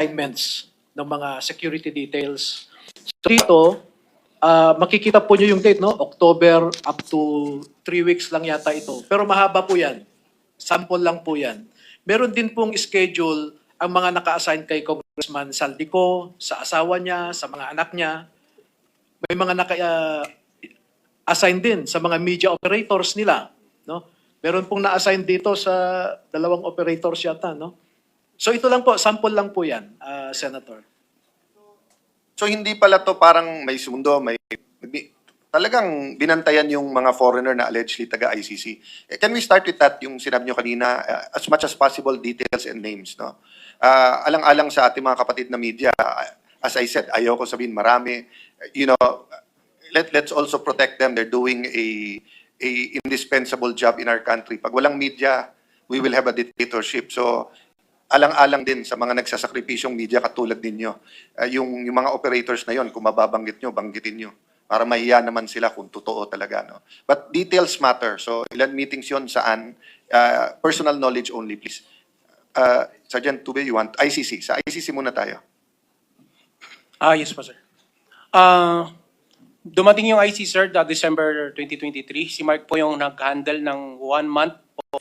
assignments ng mga security details. So dito, makikita po nyo yung date, no? October up to 3 weeks lang yata ito. Pero mahaba po yan. Sample lang po yan. Meron din pong schedule ang mga naka-assign kay Congressman Saldico, sa asawa niya, sa mga anak niya. May mga naka-assign din sa mga media operators nila. No? Meron pong na-assign dito sa 2 operators yata. No? So ito lang po, sample lang po yan, Senator. So hindi pala to parang may sundo, talagang binantayan yung mga foreigner na allegedly taga-ICC. Can we start with that, yung sinabi nyo kanina, as much as possible details and names, no? Alang-alang sa ating mga kapatid na media, as I said, ayaw ko sabihin marami, you know, let's also protect them. They're doing a indispensable job in our country. Pag walang media, we will have a dictatorship. So alang-alang din sa mga nagsasakripisyong media katulad ninyo. Yung mga operators na yon, kung mababanggit nyo, banggitin nyo. Para mahiya naman sila kung totoo talaga. No? But details matter. So ilan meetings yon, saan? Personal knowledge only, please. Sergeant Tube, you want ICC? Sa ICC muna tayo. Yes po, sir. Dumating yung ICC, sir, December 2023. Si Mark po yung nag-handle ng 1 month of